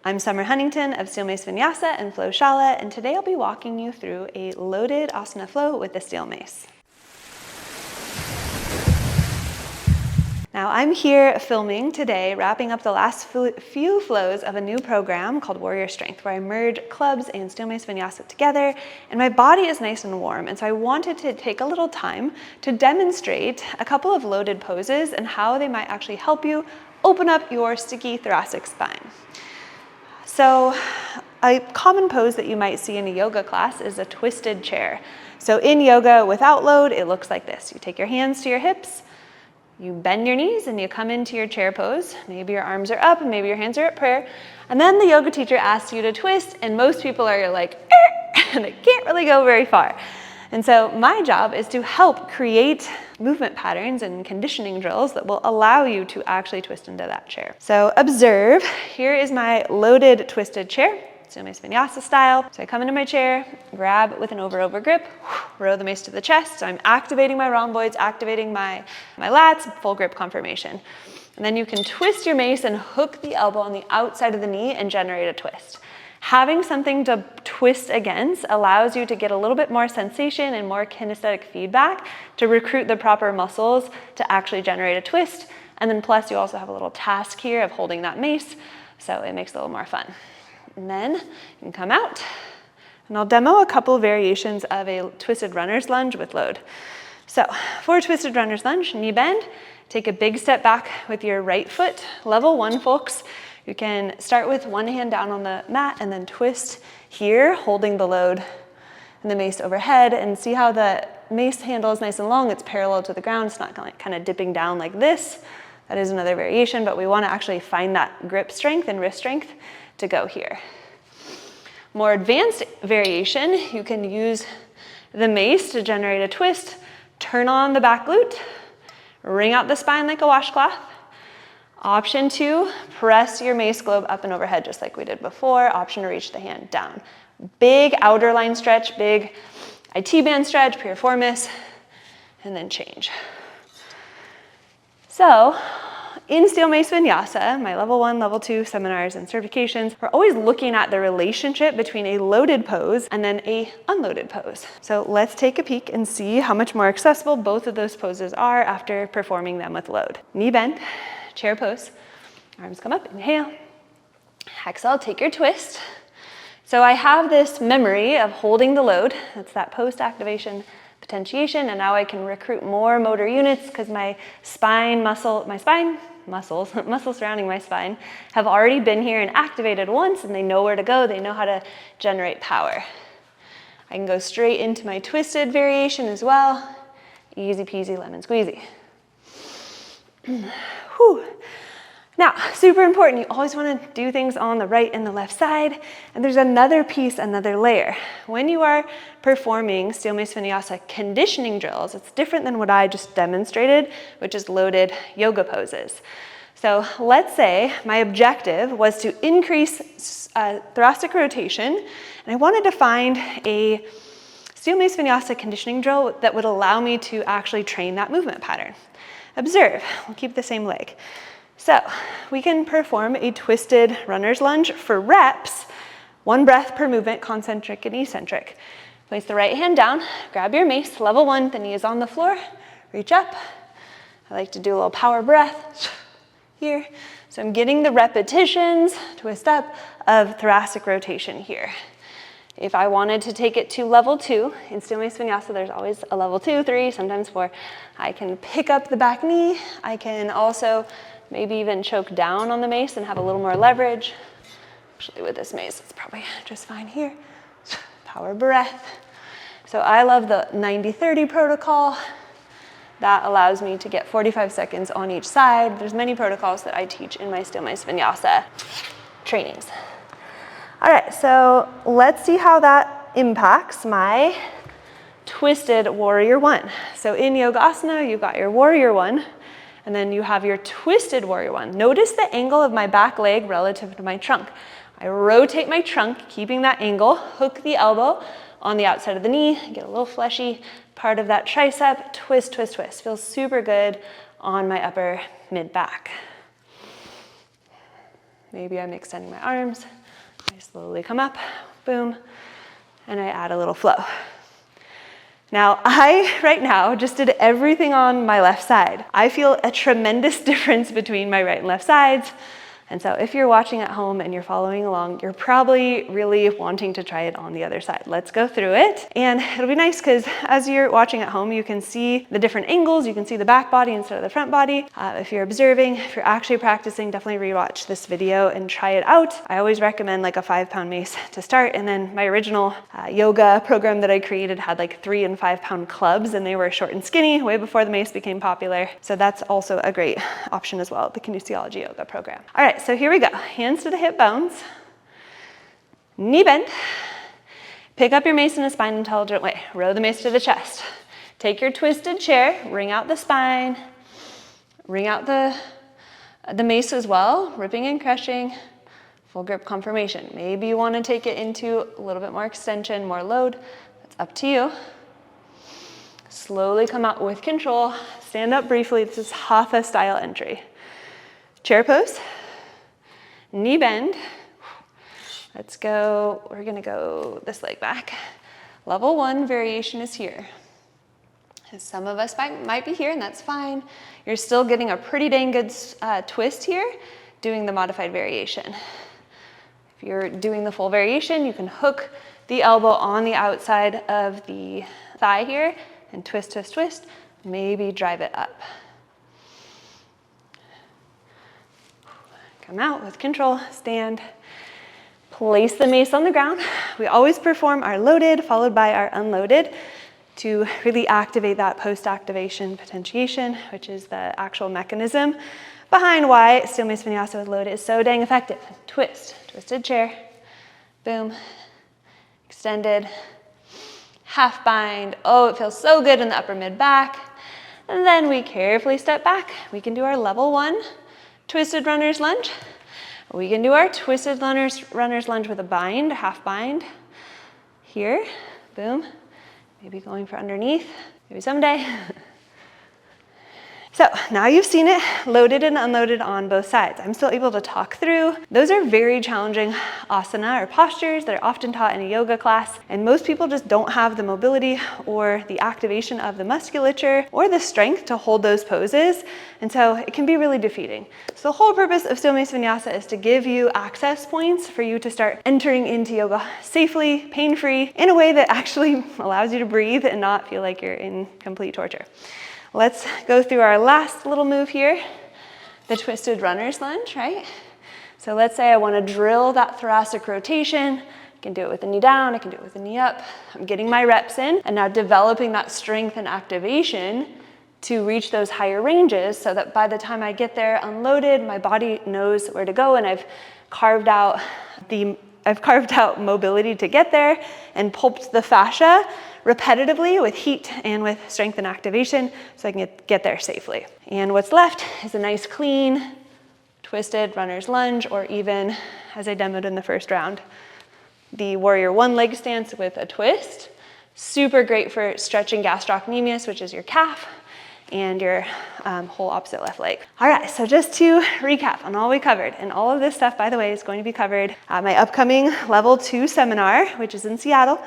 I'm Summer Huntington of Steel Mace Vinyasa and Flow Shala, and today I'll be walking you through a loaded asana flow with the steel mace. Now I'm here filming today, wrapping up the last few flows of a new program called Warrior Strength, where I merge clubs and steel mace vinyasa together, and my body is nice and warm. And so I wanted to take a little time to demonstrate a couple of loaded poses and how they might actually help you open up your sticky thoracic spine. So a common pose that you might see in a yoga class is a twisted chair. So in yoga without load, it looks like this. You take your hands to your hips, you bend your knees, and you come into your chair pose. Maybe your arms are up and maybe your hands are at prayer. And then the yoga teacher asks you to twist, and most people are like, and they can't really go very far. And so my job is to help create movement patterns and conditioning drills that will allow you to actually twist into that chair. So observe, here is my loaded twisted chair, steel mace vinyasa style. So I come into my chair, grab with an over grip, row the mace to the chest. So I'm activating my rhomboids, activating my lats, full grip conformation. And then you can twist your mace and hook the elbow on the outside of the knee and generate a twist. Having something to twist against allows you to get a little bit more sensation and more kinesthetic feedback to recruit the proper muscles to actually generate a twist. And then plus you also have a little task here of holding that mace, so it makes it a little more fun. And then you can come out, and I'll demo a couple of variations of a twisted runner's lunge with load. So for twisted runner's lunge, knee bend, take a big step back with your right foot, level 1 folks. You can start with one hand down on the mat and then twist here, holding the load and the mace overhead, and see how the mace handle is nice and long. It's parallel to the ground. It's not kind of dipping down like this. That is another variation, but we want to actually find that grip strength and wrist strength to go here. More advanced variation, you can use the mace to generate a twist, turn on the back glute, wring out the spine like a washcloth. Option 2, press your mace globe up and overhead just like we did before. Option to reach the hand down. Big outer line stretch, big IT band stretch, piriformis, and then change. So in Steel Mace Vinyasa, my level 1, level 2 seminars and certifications, we're always looking at the relationship between a loaded pose and then a unloaded pose. So let's take a peek and see how much more accessible both of those poses are after performing them with load. Knee bend, chair pose, arms come up, inhale, exhale, take your twist. So I have this memory of holding the load, that's that post-activation potentiation, and now I can recruit more motor units because my muscles surrounding my spine have already been here and activated once, and they know where to go, they know how to generate power. I can go straight into my twisted variation as well. Easy peasy lemon squeezy. Whew. Now, super important, you always want to do things on the right and the left side, and there's another piece, another layer. When you are performing Steel Mace Vinyasa conditioning drills, it's different than what I just demonstrated, which is loaded yoga poses. So let's say my objective was to increase thoracic rotation, and I wanted to find a Steel Mace Vinyasa conditioning drill that would allow me to actually train that movement pattern. Observe, we'll keep the same leg. So we can perform a twisted runner's lunge for reps, 1 breath per movement, concentric and eccentric. Place the right hand down, grab your mace, level 1, the knee is on the floor, reach up. I like to do a little power breath here. So I'm getting the repetitions, twist up, of thoracic rotation here. If I wanted to take it to level 2, in Steel Mace Vinyasa, there's always a level 2, 3, sometimes 4. I can pick up the back knee. I can also maybe even choke down on the mace and have a little more leverage. Actually, with this mace, it's probably just fine here. Power breath. So I love the 90-30 protocol. That allows me to get 45 seconds on each side. There's many protocols that I teach in my Steel Mace Vinyasa trainings. All right, so let's see how that impacts my twisted Warrior 1. So in Yogasana, you've got your Warrior 1, and then you have your twisted Warrior 1. Notice the angle of my back leg relative to my trunk. I rotate my trunk, keeping that angle, hook the elbow on the outside of the knee, get a little fleshy part of that tricep, twist, twist, twist. Feels super good on my upper mid back. Maybe I'm extending my arms. I slowly come up, boom, and I add a little flow. Now, right now, just did everything on my left side. I feel a tremendous difference between my right and left sides. And so if you're watching at home and you're following along, you're probably really wanting to try it on the other side. Let's go through it. And it'll be nice because as you're watching at home, you can see the different angles. You can see the back body instead of the front body. If you're observing, if you're actually practicing, definitely rewatch this video and try it out. I always recommend like a 5-pound mace to start. And then my original yoga program that I created had like 3 and 5 pound clubs, and they were short and skinny way before the mace became popular. So that's also a great option as well, the Kinesiolyoga program. All right. So here we go, hands to the hip bones, knee bend, pick up your mace in a spine intelligent way, row the mace to the chest, take your twisted chair, wring out the spine, wring out the mace as well, ripping and crushing, full grip confirmation. Maybe you want to take it into a little bit more extension, more load, that's up to you. Slowly come out with control, stand up briefly, this is Hatha style entry. Chair pose. Knee bend. Let's go, we're gonna go this leg back. Level 1 variation is here. Some of us might be here, and that's fine. You're still getting a pretty dang good twist here, doing the modified variation. If you're doing the full variation, you can hook the elbow on the outside of the thigh here and twist, twist, twist. Maybe drive it up. Come out with control, stand, place the mace on the ground. We always perform our loaded followed by our unloaded to really activate that post-activation potentiation, which is the actual mechanism behind why steel mace vinyasa with loaded is so dang effective. Twist, twisted chair, boom, extended, half bind. Oh, it feels so good in the upper mid back. And then we carefully step back. We can do our level 1. Twisted runner's lunge. We can do our twisted runner's lunge with a bind, half bind. Here, boom. Maybe going for underneath, maybe someday. So now you've seen it loaded and unloaded on both sides. I'm still able to talk through. Those are very challenging asana or postures that are often taught in a yoga class, and most people just don't have the mobility or the activation of the musculature or the strength to hold those poses, and so it can be really defeating. So the whole purpose of steel mace vinyasa is to give you access points for you to start entering into yoga safely, pain-free, in a way that actually allows you to breathe and not feel like you're in complete torture. Let's go through our last little move here, the twisted runner's lunge, right? So let's say I want to drill that thoracic rotation. I can do it with the knee down, I can do it with the knee up. I'm getting my reps in and now developing that strength and activation to reach those higher ranges so that by the time I get there unloaded, my body knows where to go, and I've carved out mobility to get there and pulped the fascia repetitively with heat and with strength and activation so I can get there safely. And what's left is a nice clean twisted runner's lunge, or even, as I demoed in the first round, the warrior 1 leg stance with a twist. Super great for stretching gastrocnemius, which is your calf, and your whole opposite left leg. All right, so just to recap on all we covered, and all of this stuff, by the way, is going to be covered at my upcoming level 2 seminar, which is in Seattle.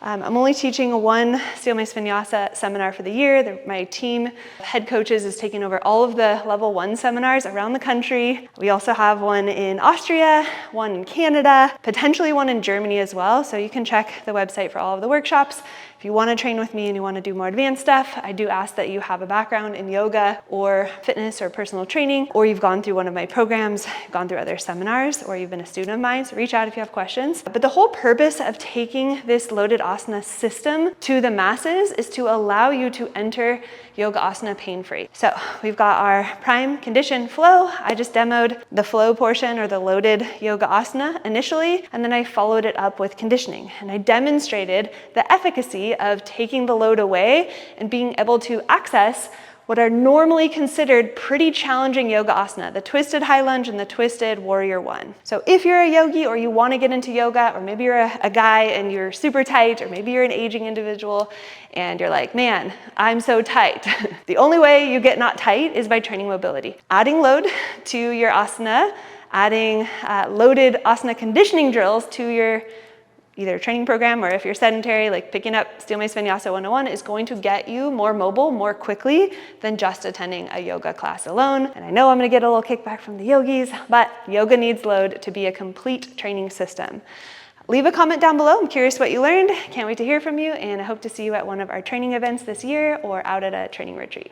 I'm only teaching 1 steel mace vinyasa seminar for the year. My team of head coaches is taking over all of the level 1 seminars around the country. We also have one in Austria, one in Canada, potentially one in Germany as well. So you can check the website for all of the workshops. If you want to train with me and you want to do more advanced stuff, I do ask that you have a background in yoga or fitness or personal training, or you've gone through one of my programs, gone through other seminars, or you've been a student of mine, so reach out if you have questions. But the whole purpose of taking this loaded asana system to the masses is to allow you to enter yoga asana pain-free. So we've got our prime condition flow. I just demoed the flow portion or the loaded yoga asana initially, and then I followed it up with conditioning. And I demonstrated the efficacy of taking the load away and being able to access what are normally considered pretty challenging yoga asana, the twisted high lunge and the twisted warrior 1. So if you're a yogi or you want to get into yoga, or maybe you're a guy and you're super tight, or maybe you're an aging individual and you're like, man, I'm so tight. The only way you get not tight is by training mobility. Adding load to your asana adding loaded asana conditioning drills to your either training program, or if you're sedentary, like picking up Steel Mace Vinyasa 101 is going to get you more mobile more quickly than just attending a yoga class alone. And I know I'm gonna get a little kickback from the yogis, but yoga needs load to be a complete training system. Leave a comment down below. I'm curious what you learned. Can't wait to hear from you, and I hope to see you at one of our training events this year or out at a training retreat.